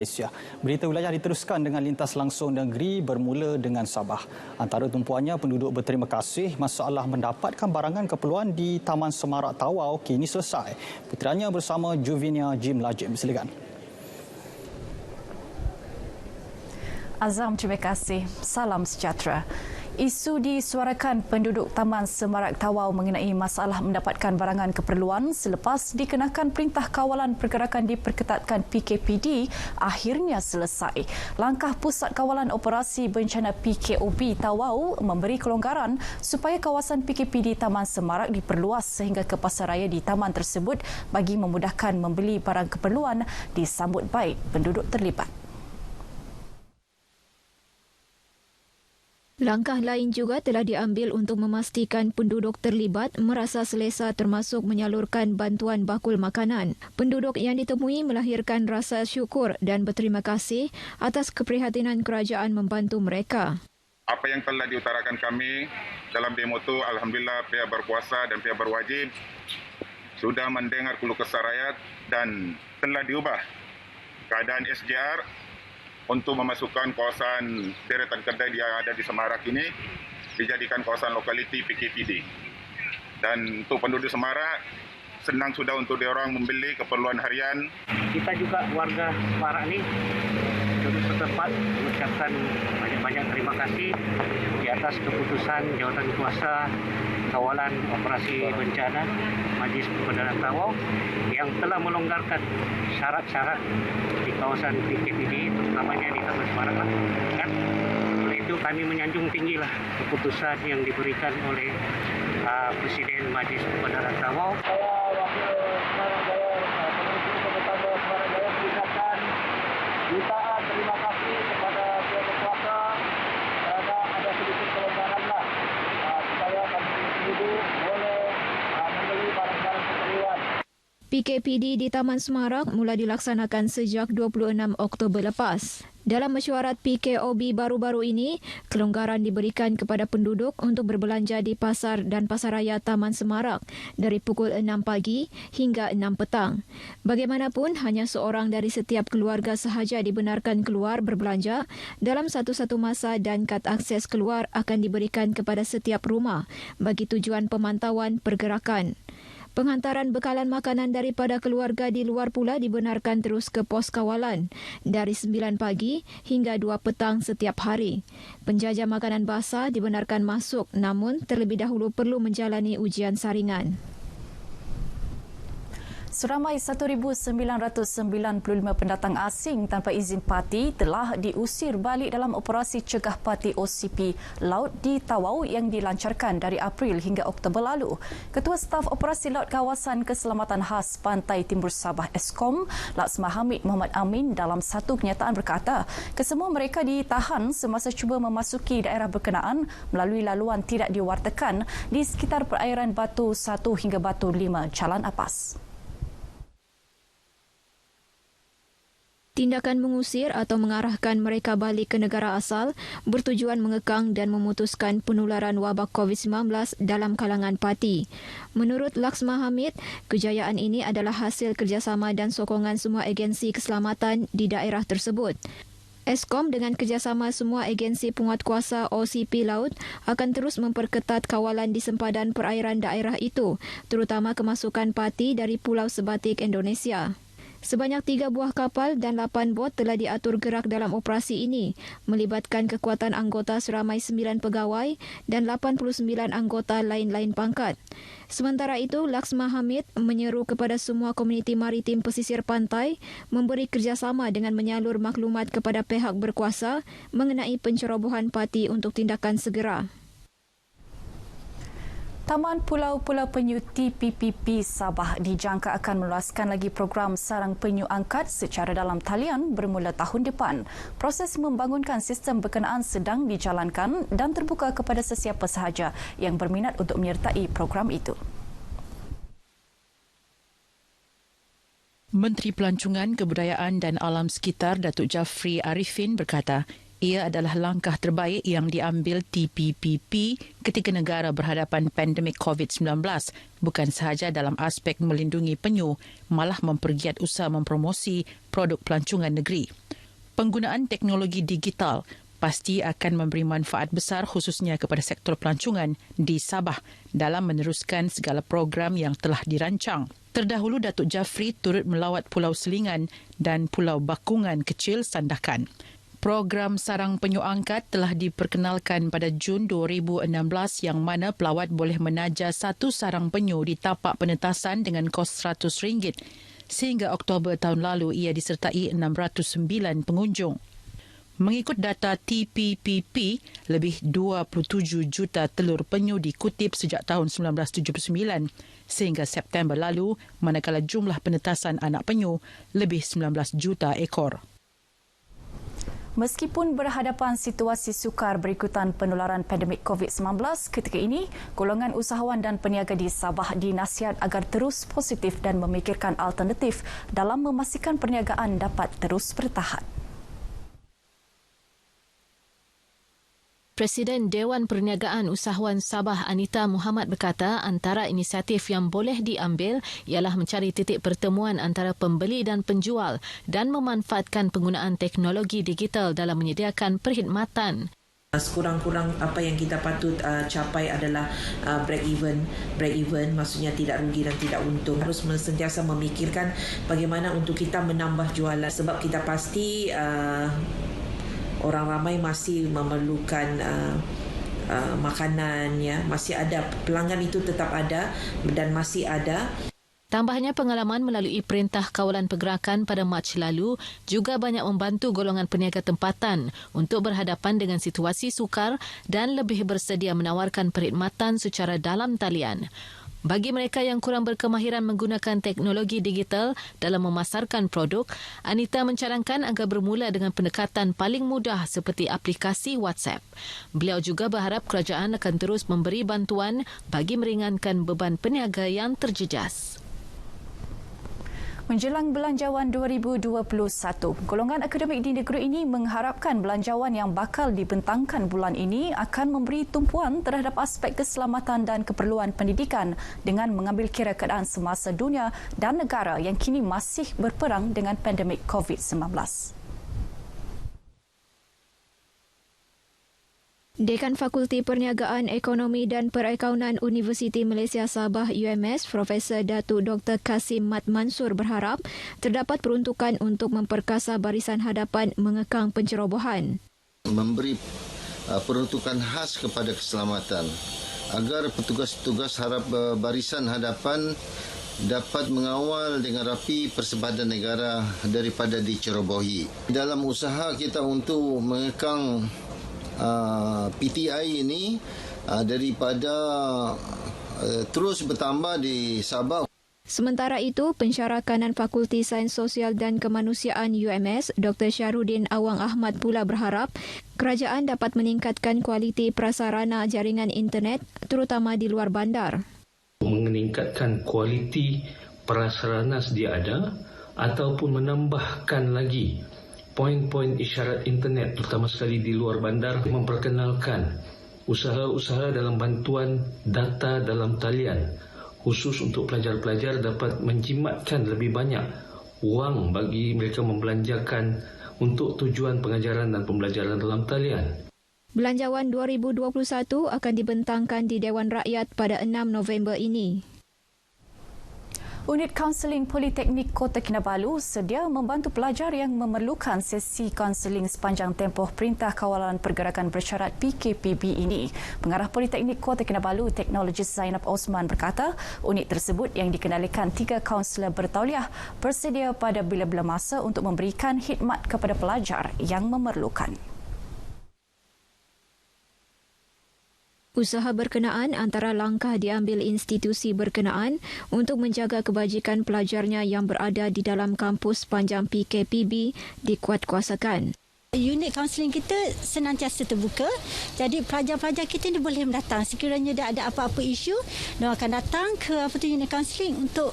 Malaysia. Berita wilayah diteruskan dengan lintas langsung negeri bermula dengan Sabah. Antara tumpuannya, penduduk berterima kasih masalah mendapatkan barangan keperluan di Taman Semarak Tawau kini selesai. Putranya bersama Juvinia Jim Lajim. Silakan. Azam, terima kasih. Salam sejahtera. Isu disuarakan penduduk Taman Semarak Tawau mengenai masalah mendapatkan barangan keperluan selepas dikenakan Perintah Kawalan Pergerakan diperketatkan PKPD akhirnya selesai. Langkah Pusat Kawalan Operasi Bencana PKOB Tawau memberi kelonggaran supaya kawasan PKPD Taman Semarak diperluas sehingga ke pasaraya di taman tersebut bagi memudahkan membeli barang keperluan disambut baik penduduk terlibat. Langkah lain juga telah diambil untuk memastikan penduduk terlibat merasa selesa termasuk menyalurkan bantuan bakul makanan. Penduduk yang ditemui melahirkan rasa syukur dan berterima kasih atas keprihatinan kerajaan membantu mereka. Apa yang telah diutarakan kami dalam demo itu, alhamdulillah pihak berkuasa dan pihak berwajib sudah mendengar keluh kesah rakyat dan telah diubah keadaan SJR untuk memasukkan kawasan deretan kedai yang ada di Semarak ini dijadikan kawasan lokaliti PKPD. Dan untuk penduduk Semarak, senang sudah untuk diorang membeli keperluan harian. Kita juga warga Semarak ini penduduk setempat mengucapkan banyak-banyak terima kasih di atas keputusan Jawatan Kuasa Kawalan Operasi Bencana Majlis Perbendaharaan Tawau yang telah melonggarkan syarat-syarat di kawasan PKPD, terutamanya di Taman Semarak. Kan? Oleh itu kami menyanjung tinggilah keputusan yang diberikan oleh Presiden Majlis Perbendaharaan Tawau. Saya Wakil Semarak Jaya, Komisi Pembetulan Semarak Jaya mengucapkan jutaan terima kasih kepada pihak berkuasa kerana ada sedikit kelonggaranlah supaya kami penduduk boleh membeli barang-barang keperluan. PKPD di Taman Semarak mula dilaksanakan sejak 26 Oktober lepas. Dalam mesyuarat PKOB baru-baru ini, kelonggaran diberikan kepada penduduk untuk berbelanja di pasar dan pasaraya Taman Semarak dari pukul 6 pagi hingga 6 petang. Bagaimanapun, hanya seorang dari setiap keluarga sahaja dibenarkan keluar berbelanja dalam satu-satu masa dan kad akses keluar akan diberikan kepada setiap rumah bagi tujuan pemantauan pergerakan. Penghantaran bekalan makanan daripada keluarga di luar pula dibenarkan terus ke pos kawalan dari 9 pagi hingga 2 petang setiap hari. Penjajah makanan basah dibenarkan masuk namun terlebih dahulu perlu menjalani ujian saringan. Seramai 1,995 pendatang asing tanpa izin parti telah diusir balik dalam operasi cegah parti OCP Laut di Tawau yang dilancarkan dari April hingga Oktober lalu. Ketua Staf Operasi Laut Kawasan Keselamatan Khas Pantai Timur Sabah Eskom, Laksma Hamid Muhammad Amin dalam satu kenyataan berkata, kesemua mereka ditahan semasa cuba memasuki daerah berkenaan melalui laluan tidak diwartakan di sekitar perairan Batu 1 hingga Batu 5, Jalan Apas. Tindakan mengusir atau mengarahkan mereka balik ke negara asal bertujuan mengekang dan memutuskan penularan wabak COVID-19 dalam kalangan parti. Menurut Laksma Hamid, kejayaan ini adalah hasil kerjasama dan sokongan semua agensi keselamatan di daerah tersebut. Eskom dengan kerjasama semua agensi penguatkuasa OCP Laut akan terus memperketat kawalan di sempadan perairan daerah itu, terutama kemasukan parti dari Pulau Sebatik Indonesia. Sebanyak 3 buah kapal dan 8 bot telah diatur gerak dalam operasi ini, melibatkan kekuatan anggota seramai 9 pegawai dan 89 anggota lain-lain pangkat. Sementara itu, Laksma Hamid menyeru kepada semua komuniti maritim pesisir pantai memberi kerjasama dengan menyalur maklumat kepada pihak berkuasa mengenai pencerobohan parti untuk tindakan segera. Taman Pulau-Pulau Penyu TPPP Sabah dijangka akan meluaskan lagi program sarang penyu angkat secara dalam talian bermula tahun depan. Proses membangunkan sistem berkenaan sedang dijalankan dan terbuka kepada sesiapa sahaja yang berminat untuk menyertai program itu. Menteri Pelancongan, Kebudayaan dan Alam Sekitar Datuk Jafri Arifin berkata, Ia adalah langkah terbaik yang diambil TPPP ketika negara berhadapan pandemik COVID-19, bukan sahaja dalam aspek melindungi penyu, malah mempergiat usaha mempromosi produk pelancongan negeri. Penggunaan teknologi digital pasti akan memberi manfaat besar khususnya kepada sektor pelancongan di Sabah dalam meneruskan segala program yang telah dirancang. Terdahulu Datuk Jafri turut melawat Pulau Selingan dan Pulau Bakungan Kecil Sandakan. Program sarang penyu angkat telah diperkenalkan pada Jun 2016 yang mana pelawat boleh menaja satu sarang penyu di tapak penetasan dengan kos RM100. Sehingga Oktober tahun lalu ia disertai 609 pengunjung. Mengikut data TPPP, lebih 27 juta telur penyu dikutip sejak tahun 1979 sehingga September lalu, manakala jumlah penetasan anak penyu lebih 19 juta ekor. Meskipun berhadapan situasi sukar berikutan penularan pandemik COVID-19 ketika ini, golongan usahawan dan peniaga di Sabah dinasihat agar terus positif dan memikirkan alternatif dalam memastikan perniagaan dapat terus bertahan. Presiden Dewan Perniagaan Usahawan Sabah Anita Muhammad berkata antara inisiatif yang boleh diambil ialah mencari titik pertemuan antara pembeli dan penjual dan memanfaatkan penggunaan teknologi digital dalam menyediakan perkhidmatan. Sekurang-kurang apa yang kita patut capai adalah break even maksudnya tidak rugi dan tidak untung. Harus sentiasa memikirkan bagaimana untuk kita menambah jualan sebab kita pasti orang ramai masih memerlukan makanan, ya, masih ada pelanggan itu tetap ada dan masih ada. Tambahnya, pengalaman melalui Perintah Kawalan Pergerakan pada Mac lalu juga banyak membantu golongan peniaga tempatan untuk berhadapan dengan situasi sukar dan lebih bersedia menawarkan perkhidmatan secara dalam talian. Bagi mereka yang kurang berkemahiran menggunakan teknologi digital dalam memasarkan produk, Anita mencadangkan agar bermula dengan pendekatan paling mudah seperti aplikasi WhatsApp. Beliau juga berharap kerajaan akan terus memberi bantuan bagi meringankan beban peniaga yang terjejas. Menjelang Belanjawan 2021, golongan akademik di negeri ini mengharapkan belanjawan yang bakal dibentangkan bulan ini akan memberi tumpuan terhadap aspek keselamatan dan keperluan pendidikan dengan mengambil kira keadaan semasa dunia dan negara yang kini masih berperang dengan pandemik COVID-19. Dekan Fakulti Perniagaan Ekonomi dan Perakaunan Universiti Malaysia Sabah UMS, Profesor Datuk Dr. Kasim Mat Mansur berharap terdapat peruntukan untuk memperkasa barisan hadapan mengekang pencerobohan. Memberi peruntukan khas kepada keselamatan agar petugas-petugas barisan hadapan dapat mengawal dengan rapi persebadan negara daripada dicerobohi. Dalam usaha kita untuk mengekang PTI ini daripada terus bertambah di Sabah. Sementara itu, Pensyarah Kanan Fakulti Sains Sosial dan Kemanusiaan UMS, Dr. Syahrudin Awang Ahmad pula berharap kerajaan dapat meningkatkan kualiti prasarana jaringan internet terutama di luar bandar. Meningkatkan kualiti prasarana sedia ada ataupun menambahkan lagi poin-poin isyarat internet terutama sekali di luar bandar, memperkenalkan usaha-usaha dalam bantuan data dalam talian khusus untuk pelajar-pelajar dapat menjimatkan lebih banyak wang bagi mereka membelanjakan untuk tujuan pengajaran dan pembelajaran dalam talian. Belanjawan 2021 akan dibentangkan di Dewan Rakyat pada 6 November ini. Unit Kaunseling Politeknik Kota Kinabalu sedia membantu pelajar yang memerlukan sesi kaunseling sepanjang tempoh Perintah Kawalan Pergerakan Bersyarat PKPB ini. Pengarah Politeknik Kota Kinabalu, Teknologis Zainab Osman berkata, unit tersebut yang dikendalikan 3 kaunselor bertauliah bersedia pada bila-bila masa untuk memberikan khidmat kepada pelajar yang memerlukan. Usaha berkenaan antara langkah diambil institusi berkenaan untuk menjaga kebajikan pelajarnya yang berada di dalam kampus sepanjang PKPB dikuatkuasakan. Unit kaunseling kita senantiasa terbuka. Jadi pelajar-pelajar kita ni boleh datang. Sekiranya dia ada apa-apa isu, dia akan datang ke unit kaunseling untuk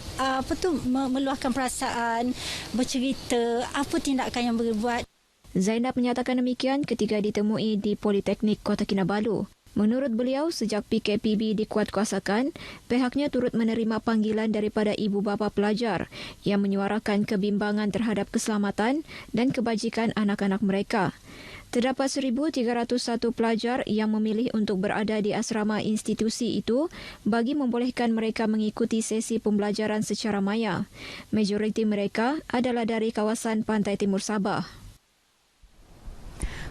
meluahkan perasaan, bercerita apa tindakan yang boleh buat. Zainab menyatakan demikian ketika ditemui di Politeknik Kota Kinabalu. Menurut beliau, sejak PKPB dikuatkuasakan, pihaknya turut menerima panggilan daripada ibu bapa pelajar yang menyuarakan kebimbangan terhadap keselamatan dan kebajikan anak-anak mereka. Terdapat 1,301 pelajar yang memilih untuk berada di asrama institusi itu bagi membolehkan mereka mengikuti sesi pembelajaran secara maya. Majoriti mereka adalah dari kawasan Pantai Timur Sabah.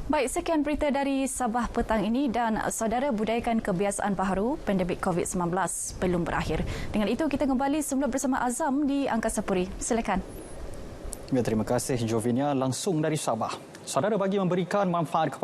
Baik, sekian berita dari Sabah petang ini dan saudara, budayakan kebiasaan baharu pandemik COVID-19 belum berakhir. Dengan itu kita kembali semula bersama Azam di Angkasa Puri. Silakan. Ya, terima kasih Jovinia langsung dari Sabah. Saudara, bagi memberikan manfaat kepada